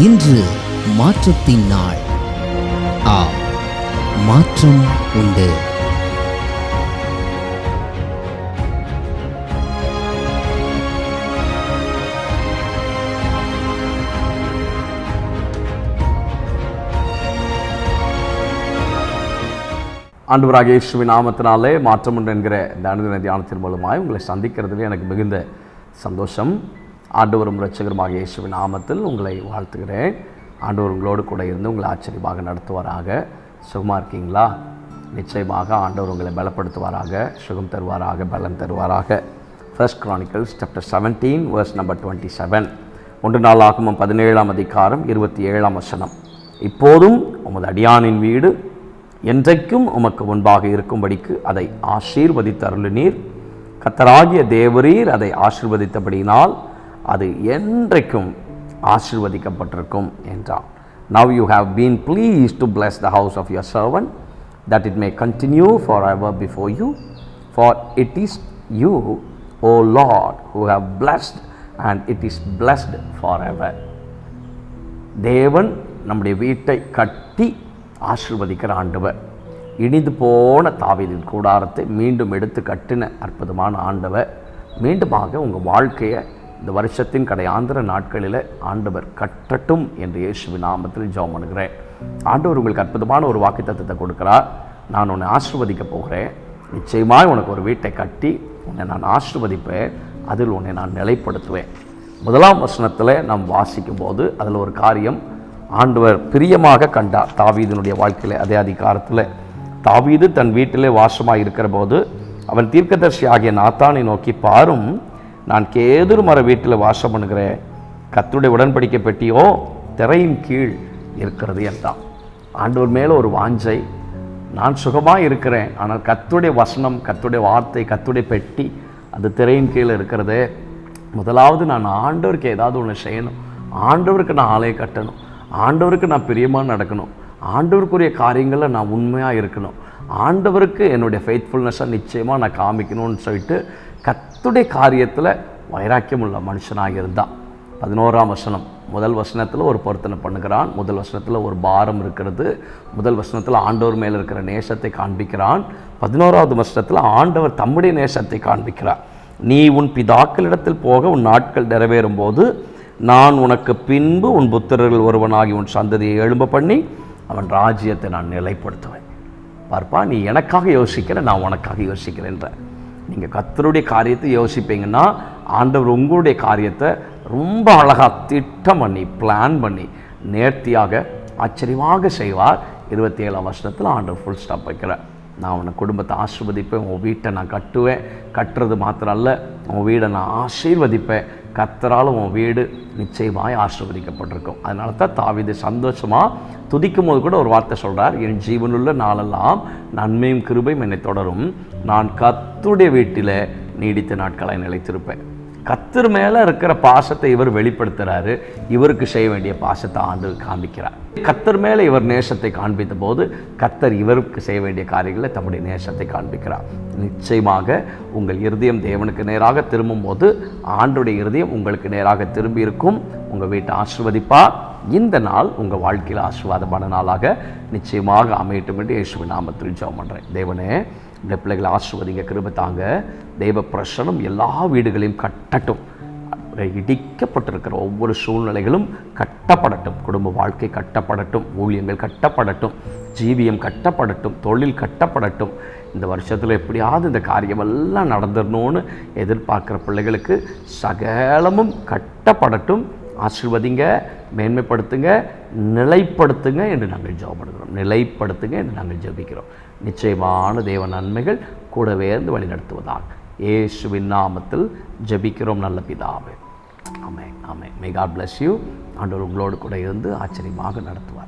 இன்று மாற்றத்தின் நாள். மாற்றம் உண்டு. ஆண்டவராகிய இயேசுவின் நாமத்தினாலே மாற்றம் உண்டு என்கிற இந்த அனுதின தியானத்தின் மூலமாய் உங்களை சந்திக்கிறதுல எனக்கு மிகுந்த சந்தோஷம். ஆண்டவரும் இரட்சகருமாகிய இயேசுவின் நாமத்தில் உங்களை வாழ்த்துகிறேன். ஆண்டவர் உங்களோடு கூட இருந்து உங்களை ஆச்சரியமாக நடத்துவாராக. சுகமாக இருக்கீங்களா? நிச்சயமாக ஆண்டவர் உங்களை பலப்படுத்துவாராக, சுகம் தருவாராக, பலன் தருவாராக. 1 Chronicles chapter 17 verse number 27. 1 நாளாகமம் 17ஆம் அதிகாரம் 27ஆம் வசனம். இப்போதும் உமது அடியானின் வீடு என்றைக்கும் உமக்கு முன்பாக இருக்கும்படிக்கு அதை ஆசீர்வதித்தருளினீர். கர்த்தராகிய தேவரீர் அதை ஆசீர்வதித்தபடியினால் அது என்றைக்கும் ஆசீர்வதிக்கப்பட்டிருக்கும் என்றார். Now you have been pleased to bless the house of your servant, that it may continue forever before you. For it is you, O Lord, who have blessed, and it is blessed forever. தேவன் நம்முடைய வீட்டை கட்டி ஆசீர்வதிக்கிற ஆண்டவர். இடிந்து போன தாவீதின் கூடாரத்தை மீண்டும் எடுத்து கட்டின அற்புதமான ஆண்டவர். மீண்டுமாக உங்கள் வாழ்க்கையை இந்த வருஷத்தின் கடையாந்திர நாட்களில் ஆண்டவர் கட்டட்டும் என்று இயேசுவின் நாமத்தில் ஜெபம் பண்ணுகிறேன். ஆண்டவர் உங்களுக்கு அற்புதமான ஒரு வாக்குத்தத்தத்தை கொடுக்கிறார். நான் உன்னை ஆசீர்வதிக்க போகிறேன். நிச்சயமாக உனக்கு ஒரு வீட்டை கட்டி உன்னை நான் ஆசீர்வதிப்பேன். அதில் உன்னை நான் நிலைப்படுத்துவேன். 1ஆம் வசனத்தில் நாம் வாசிக்கும் போது அதில் ஒரு காரியம் ஆண்டவர் பிரியமாக கண்டார் தாவீதினுடைய வாழ்க்கையில். அதே அதிகாரத்தில் தாவீது தன் வீட்டிலே வாசமாக இருக்கிற போது அவன் தீர்க்கதரிசி ஆகிய நாத்தானை நோக்கி, பாரும், நான் கேதுரு மர வீட்டில் வாசம் பண்ணுகிறேன். கர்த்தருடைய உடன்படிக்கை பெட்டியோ திரையின் கீழ் இருக்கிறது என்றான். ஆண்டவர் மேலே ஒரு வாஞ்சை. நான் சுகமாக இருக்கிறேன், ஆனால் கர்த்தருடைய வசனம், கர்த்தருடைய வார்த்தை, கர்த்தருடைய பெட்டி அது திரையின் கீழே இருக்கிறது. முதலாவது நான் ஆண்டவருக்கு ஏதாவது ஒன்று செய்யணும். ஆண்டவருக்கு நான் ஆலயம் கட்டணும். ஆண்டவருக்கு நான் பிரியமாக நடக்கணும். ஆண்டவருக்குரிய காரியங்களில் நான் உண்மையாக இருக்கணும். ஆண்டவருக்கு என்னுடைய ஃபெய்த்ஃபுல்னஸை நிச்சயமாக நான் காமிக்கணும்னு சொல்லிட்டு கர்த்தருடைய காரியத்தில் வைராக்கியம் உள்ள மனுஷனாக இருந்தான். 11ஆம் வசனம். முதல் வசனத்தில் ஒரு பொருத்தனை பண்ணுகிறான். முதல் வசனத்தில் ஒரு பாரம் இருக்கிறது. முதல் வசனத்தில் ஆண்டவர் மேலே இருக்கிற நேசத்தை காண்பிக்கிறான். 11ஆவது வசனத்தில் ஆண்டவர் தம்முடைய நேசத்தை காண்பிக்கிறார். நீ உன் பிதாக்களிடத்தில் போக உன் நாட்கள் நிறைவேறும் போது நான் உனக்கு பின்பு உன் புத்திரர்கள் ஒருவனாகி உன் சந்ததியை எழும்ப பண்ணி அவன் ராஜ்யத்தை நான் நிலைப்படுத்துவேன். பார்ப்பா, நீ எனக்காக யோசிக்கிற, நான் உனக்காக யோசிக்கிறேன்ற. நீங்கள் கர்த்தருடைய காரியத்தை யோசிப்பீங்கன்னா ஆண்டவர் உங்களுடைய காரியத்தை ரொம்ப அழகாக திட்டம் பண்ணி பிளான் பண்ணி நேர்த்தியாக ஆச்சரியமாக செய்வார். 27ஆம் வருஷத்தில் ஆண்டவர் ஃபுல் ஸ்டாப் வைக்கிறார். நான் உன்னை குடும்பத்தை ஆசீர்வதிப்பேன். உன் வீட்டை நான் கட்டுவேன். கட்டுறது மாத்திரம் அல்ல, உன் வீடை நான் ஆசீர்வதிப்பேன். கர்த்தரால் உன் வீடு நிச்சயமாக ஆசீர்வதிக்கப்பட்டிருக்கும். அதனால தான் தாவீது சந்தோஷமாக துதிக்கும் போது கூட ஒரு வார்த்தை சொல்கிறார், என் ஜீவனுள்ள நாளெல்லாம் நன்மையும் கிருபையும் என்னை தொடரும். நான் கர்த்தருடைய வீட்டில் நீடித்த நாட்களை நிலைத்திருப்பேன். கர்த்தர் மேலே இருக்கிற பாசத்தை இவர் வெளிப்படுத்துகிறாரு. இவருக்கு செய்ய வேண்டிய பாசத்தை ஆண்டவர் காண்பிக்கிறார். கர்த்தர் மேலே இவர் நேசத்தை காண்பித்த போது கர்த்தர் இவருக்கு செய்ய வேண்டிய காரியங்களை தம்முடைய நேசத்தை காண்பிக்கிறார். நிச்சயமாக உங்கள் இருதயம் தேவனுக்கு நேராக திரும்பும் போது ஆண்டவருடைய இருதயம் உங்களுக்கு நேராக திரும்பி இருக்கும். உங்கள் வீட்டை ஆசீர்வதிப்பார். இந்த நாள் உங்கள் வாழ்க்கையில் ஆசீர்வாதமான நாளாக நிச்சயமாக அமையட்டும் என்று இயேசுவின் நாமத்தில் ஜெபம் பண்ணுறேன். தேவனே, இந்த பிள்ளைகளை ஆசீர்வதிங்க, கிருபை தாங்க. தெய்வ பிரசனம் எல்லா வீடுகளையும் கட்டட்டும். இடிக்கப்பட்டிருக்கிற ஒவ்வொரு சூழ்நிலைகளும் கட்டப்படட்டும். குடும்ப வாழ்க்கை கட்டப்படட்டும். ஊழியங்கள் கட்டப்படட்டும். ஜீவியம் கட்டப்படட்டும். தொழில் கட்டப்படட்டும். இந்த வருஷத்தில் எப்படியாவது இந்த காரியமெல்லாம் நடந்துடணும்னு எதிர்பார்க்குற பிள்ளைகளுக்கு சகலமும் கட்டப்படட்டும். ஆசீர்வதிங்க, மேன்மைப்படுத்துங்க, நிலைப்படுத்துங்க என்று நாங்கள் ஜெபப்படுகிறோம். நிலைப்படுத்துங்க என்று நாங்கள் ஜெபிக்கிறோம். நிச்சயமான தேவ நன்மைகள் கூடவே இருந்து வழி நடத்துவதாக இயேசுவின் நாமத்தில் ஜெபிக்கிறோம் நல்ல பிதாவே. ஆமென், ஆமென். May God bless you. ஆண்டவர் உங்களோடு கூட இருந்து ஆச்சரியமாக நடத்துவார்.